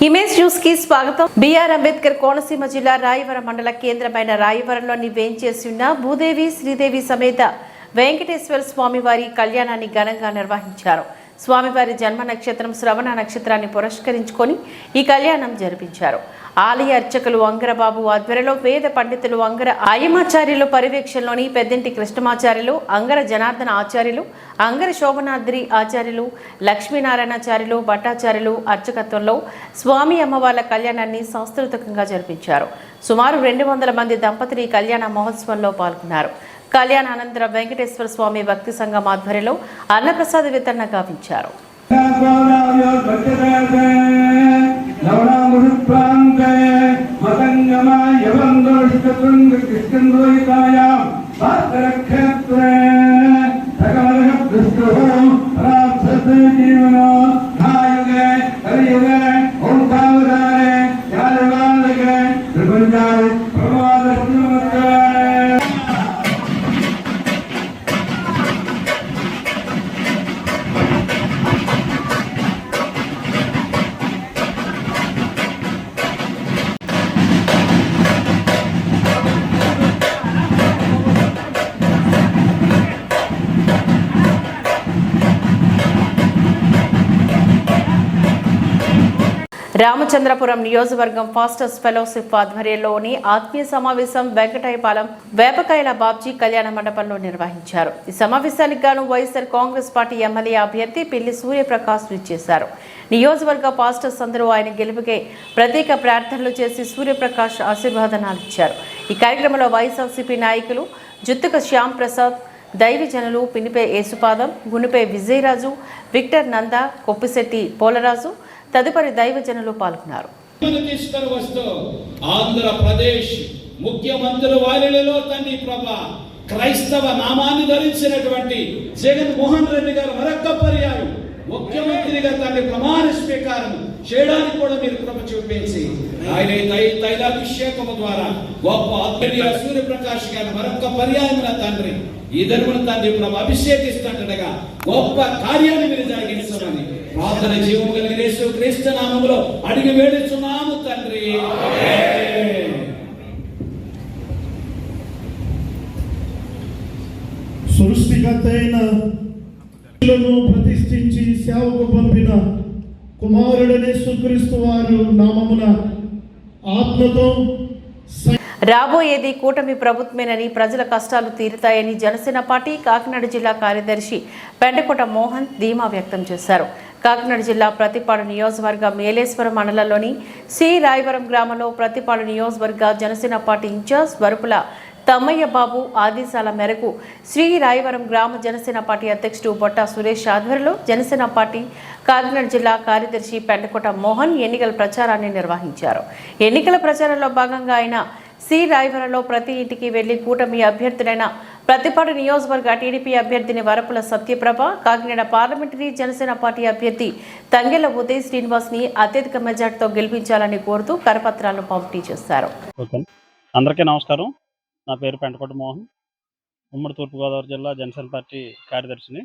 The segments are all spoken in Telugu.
ఇమేజ్ న్యూస్ కి స్వాగతం. బిఆర్ అంబేద్కర్ కోనసీమ జిల్లా రాయవరం మండల కేంద్రమైన రాయవరంలోని వేంచేసి ఉన్న భూదేవి శ్రీదేవి సమేత వెంకటేశ్వర స్వామివారి కళ్యాణాన్ని ఘనంగా నిర్వహించారు. స్వామివారి జన్మ నక్షత్రం శ్రవణ నక్షత్రాన్ని పురస్కరించుకొని ఈ కళ్యాణం జరిపించారు. ఆలయ అర్చకులు అంగరబాబు ఆధ్వర్యంలో వేద పండితులు అంగర ఆయమాచార్యులు పర్యవేక్షణలోని పెద్దంటి కృష్ణమాచార్యులు, అంగర జనార్దన ఆచార్యులు, అంగర శోభనాద్రి ఆచార్యులు, లక్ష్మీనారాయణాచార్యులు, భట్టాచార్యులు అర్చకత్వంలో స్వామి అమ్మవార్ల కళ్యాణాన్ని సంస్కృతికంగా జరిపించారు. సుమారు 200 మంది దంపతులు ఈ కళ్యాణ మహోత్సవంలో పాల్గొన్నారు. కళ్యాణ అనంతరం వెంకటేశ్వర స్వామి భక్తి సంఘం ఆధ్వర్యంలో అన్నప్రసాద వితరణ గావించారు. రామచంద్రపురం నియోజకవర్గం ఫాస్టర్స్ ఫెలోషిప్ ఆధ్వర్యంలోని ఆత్మీయ సమావేశం వెంకటాయపాలెం వేపకాయల బాబ్జీ కళ్యాణ మండపంలో నిర్వహించారు. ఈ సమావేశానికి గాను వైఎస్ఆర్ కాంగ్రెస్ పార్టీ ఎమ్మెల్యే అభ్యర్థి పిల్లి సూర్యప్రకాష్ విచ్చేశారు. నియోజకవర్గ పాస్టర్స్ అందరూ ఆయన గెలుపుకే ప్రత్యేక ప్రార్థనలు చేసి సూర్యప్రకాష్ ఆశీర్వాదనాలు ఇచ్చారు. ఈ కార్యక్రమంలో వైఎస్ఆర్సీపీ నాయకులు జుత్తుక శ్యామ్ ప్రసాద్, దైవజనులు పినిపే యేసుపాదం, గునిపే విజయరాజు, విక్టర్ నంద, కొప్పిశెట్టి పోలరాజు తదుపరి దైవజనులు పాల్గొన్నారు. ఆంధ్రప్రదేశ్ ముఖ్యమంత్రి వారిలో తండ్రి ప్రభా క్రైస్తవ నామాన్ని ధరించినటువంటి జగన్మోహన్ రెడ్డి గారు మరొక్క పర్యాయం ముఖ్యమంత్రిగా తండ్రి ప్రమాణ స్వీకారం చేయడానికి కూడా మీరు కృప చూపించి ఆయన తైలాభిషేకము ద్వారా గొప్ప ఆత్మీయ సూర్యప్రకాష్ గారు మరొక్క పర్యాయం తండ్రి ఈ ధర్మను తండ్రి ప్రభు అభిషేకిస్తుండగా గొప్ప కార్యాన్ని మీరు జరిగించమని ప్రార్థన జీవము కలిగిన యేసు క్రీస్తు నామములో అడిగి వేడుచున్నాము తండ్రి. సృష్టికర్త అయిన ప్రతిష్ఠించి సేవకు పంపిన కుమారుడనే యేసుక్రీస్తు వారు నామమున ఆత్మతో రాబోయేది కూటమి ప్రభుత్వమేనని, ప్రజల కష్టాలు తీరుతాయని జనసేన పార్టీ కాకినాడ జిల్లా కార్యదర్శి పెండకోట మోహన్ ధీమా వ్యక్తం చేశారు. కాకినాడ జిల్లా ప్రతిపాడు నియోజకవర్గ మేలేశ్వరం మండలంలోని సి రాయవరం గ్రామంలో ప్రతిపాడు నియోజకవర్గ జనసేన పార్టీ ఇన్ఛార్జ్ వరుపుల తమ్మయ్య బాబు ఆదేశాల మేరకు శ్రీ రాయవరం గ్రామ జనసేన పార్టీ అధ్యక్షుడు బొట్ట సురేష్ ఆధ్వర్యంలో జనసేన పార్టీ కాకినాడ జిల్లా కార్యదర్శి పెండకోట మోహన్ ఎన్నికల ప్రచారాన్ని నిర్వహించారు. ఎన్నికల ప్రచారంలో భాగంగా ఆయన సి రాయవరంలో ప్రతి ఇంటికి వెళ్లి కూటమి అభ్యర్థులైన ప్రతిపాడు నియోజకవర్గ టీడీపీ అభ్యర్థిని వరపుల సత్యప్రభ, కాకినాడ పార్లమెంటరీ జనసేన పార్టీ అభ్యర్థి తంగెల ఉదయ్ శ్రీనివాస్ ని అత్యధిక మెజార్టీతో గెలిపించాలని కోరుతూ కరపత్రాలను పంపిణీ చేశారు. అందరికీ నమస్కారం. నా పేరు పెండకోట మోహన్, ఉమ్మడి తూర్పుగోదావరి జిల్లా జనసేన పార్టీ కార్యదర్శిని.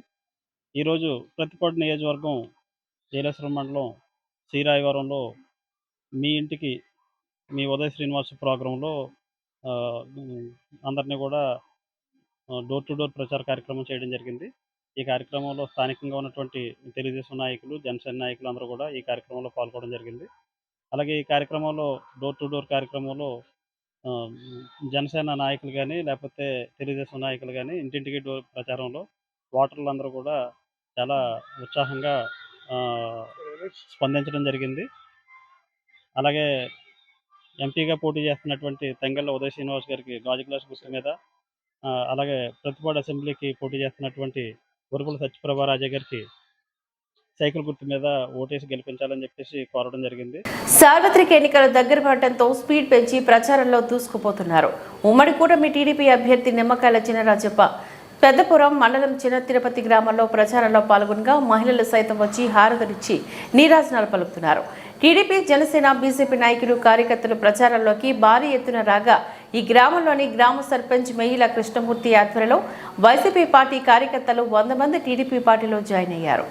ఈరోజు ప్రతిపాడు నియోజకవర్గం ఏలేశ్వరం మండలం శ్రీరాయవరంలో మీ ఇంటికి మీ ఉదయ్ శ్రీనివాస్ ప్రోగ్రాంలో అందరినీ కూడా డోర్ టు డోర్ ప్రచార కార్యక్రమం చేయడం జరిగింది. ఈ కార్యక్రమంలో స్థానికంగా ఉన్నటువంటి తెలుగుదేశం నాయకులు, జనసేన నాయకులు అందరూ కూడా ఈ కార్యక్రమంలో పాల్గొనడం జరిగింది. అలాగే ఈ కార్యక్రమంలో డోర్ టు డోర్ కార్యక్రమంలో జనసేన నాయకులు కానీ లేకపోతే తెలుగుదేశం నాయకులు కానీ ఇంటింటికి డోర్ ప్రచారంలో ఓటర్లు అందరూ కూడా చాలా ఉత్సాహంగా స్పందించడం జరిగింది. అలాగే ఎంపీగా పోటీ చేస్తున్నటువంటి తంగెళ్ళ ఉదయ్ శ్రీనివాస్ గారికి గాజు గ్లాస్ గుర్తు మీద, అలాగే ప్రతిపాడు అసెంబ్లీకి పోటీ చేస్తున్నటువంటి వరుపుల సత్యప్రభ రాజా గారికి సైకిల్ గుర్తు మీద ఓటేసి గెలిపించాలని చెప్పేసి కోరడం జరిగింది. సార్వత్రిక ఎన్నికలు దగ్గర పడటంతో స్పీడ్ పెంచి ప్రచారంలో దూసుకుపోతున్నారు. ఉమ్మడి కూటమి టీడీపీ అభ్యర్థి నిమ్మకాయల చినరాజప్ప పెద్దపురం మండలం చిన్న తిరుపతి గ్రామంలో ప్రచారంలో పాల్గొనగా మహిళలు సైతం వచ్చి హారతులిచ్చి నీరాజనాలు పలుకుతున్నారు. టీడీపీ, జనసేన, బీజేపీ నాయకులు, కార్యకర్తలు ప్రచారంలోకి భారీ ఎత్తున రాగా ఈ గ్రామంలోని గ్రామ సర్పంచ్ మెయిల కృష్ణమూర్తి ఆధ్వర్యంలో వైసీపీ పార్టీ కార్యకర్తలు 100 మంది టీడీపీ పార్టీలో జాయిన్ అయ్యారు.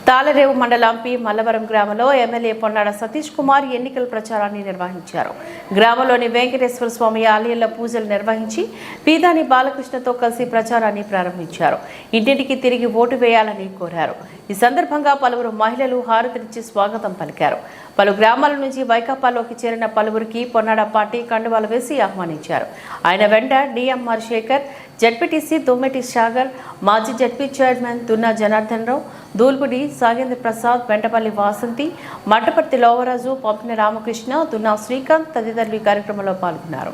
తాళరేవు మండలం పి మల్లవరం గ్రామంలో ఎమ్మెల్యే పొన్నాడ సతీష్ కుమార్ ఎన్నికల ప్రచారాన్ని నిర్వహించారు. గ్రామంలోని వెంకటేశ్వర స్వామి ఆలయంలో పూజలు నిర్వహించి పీదాని బాలకృష్ణతో కలిసి ప్రచారాన్ని ప్రారంభించారు. ఇంటింటికి తిరిగి ఓటు వేయాలని కోరారు. ఈ సందర్భంగా పలువురు మహిళలు హారతినిచ్చి స్వాగతం పలికారు. పలు గ్రామాల నుంచి వైకాపాలోకి చేరిన పలువురికి పొన్నాడ పార్టీ కండువాలు వేసి ఆహ్వానించారు. ఆయన వెంట డిఎంఆర్ శేఖర్, జడ్పీటీసీ తొమ్మిటి సాగర్, మాజీ జడ్పీ చైర్మన్ దున్నా జనార్దన్ రావు, దూల్పుడి సాగేంద్ర ప్రసాద్, వెంటపల్లి వాసంతి, మట్టపర్తి లోవరాజు, పంపిన రామకృష్ణ, దున్నా శ్రీకాంత్ తదితరులు ఈ కార్యక్రమంలో పాల్గొన్నారు.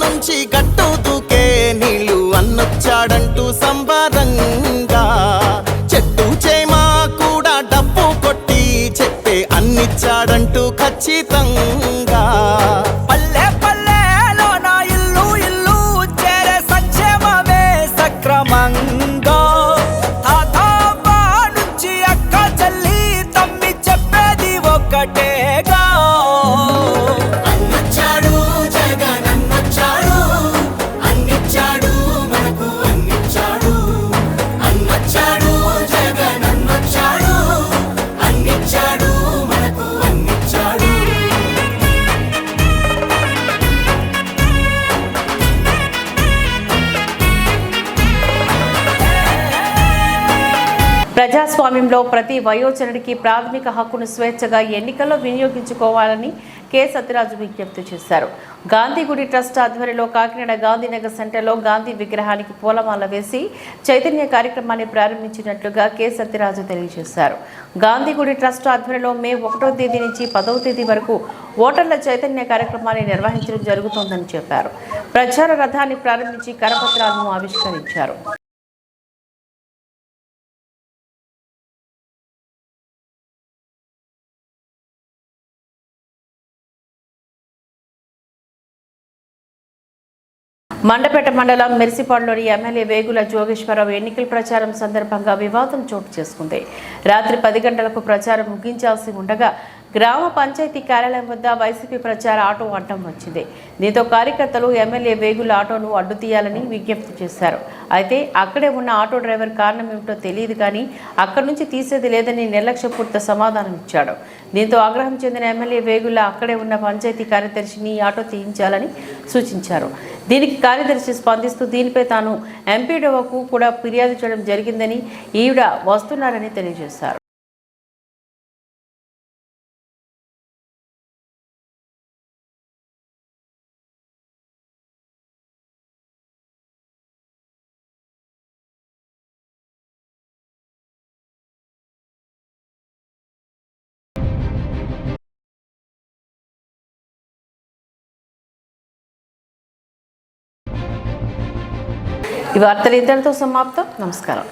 నుంచి గట్టు దూకే నీళ్లు అన్నొచ్చాడంటూ సంబరంగా చెట్టు చేమా కూడా డప్పు కొట్టి చెప్పే అన్నిచ్చాడంటూ ఖచ్చితంగా పల్లె పల్లెలో నా ఇల్లు ఇల్లు చేరే సంక్షేమమే సక్రమంగా తాతాబా నుంచి అక్క చెల్లి తమ్మి చెప్పేది ఒక్కటేగా ప్రజాస్వామ్యంలో ప్రతి వయోజనుడికి ప్రాథమిక హక్కును స్వేచ్ఛగా ఎన్నికల్లో వినియోగించుకోవాలని కె సత్యరాజు విజ్ఞప్తి చేశారు. గాంధీ గుడి ట్రస్ట్ ఆధ్వర్యంలో కాకినాడ గాంధీనగర్ సెంటర్లో గాంధీ విగ్రహానికి పూలమాల వేసి చైతన్య కార్యక్రమాన్ని ప్రారంభించినట్లుగా కె సత్యరాజు తెలియజేశారు. గాంధీ గుడి ట్రస్ట్ ఆధ్వర్యంలో మే 1వ తేదీ నుంచి 10వ తేదీ వరకు ఓటర్ల చైతన్య కార్యక్రమాన్ని నిర్వహించడం జరుగుతోందని చెప్పారు. ప్రచార రథాన్ని ప్రారంభించి కరపత్రాలను ఆవిష్కరించారు. మండపేట మండలం మెర్సిపాడులోని ఎమ్మెల్యే వేగుల జోగేశ్వరరావు ఎన్నికల ప్రచారం సందర్భంగా వివాదం చోటు చేసుకుంది. రాత్రి 10 గంటలకు ప్రచారం ముగించాల్సి ఉండగా గ్రామ పంచాయతీ కార్యాలయం వద్ద వైసీపీ ప్రచార ఆటో అడ్డం వచ్చింది. దీంతో కార్యకర్తలు ఎమ్మెల్యే వేగుల ఆటోను అడ్డు తీయాలని విజ్ఞప్తి చేశారు. అయితే అక్కడే ఉన్న ఆటో డ్రైవర్ కారణం ఏమిటో తెలియదు కానీ అక్కడి నుంచి తీసేది లేదని నిర్లక్ష్యపూర్త సమాధానం ఇచ్చాడు. దీంతో ఆగ్రహం చెందిన ఎమ్మెల్యే వేగుల అక్కడే ఉన్న పంచాయతీ కార్యదర్శిని ఆటో తీయించాలని సూచించారు. దీనికి కార్యదర్శి స్పందిస్తూ దీనిపై తాను ఎంపీడీఓకు కూడా ఫిర్యాదు చేయడం జరిగిందని, ఈవిడ వస్తున్నారని తెలియజేశారు. ఈ వార్తలు ఇంతటితో సమాప్తం. నమస్కారం.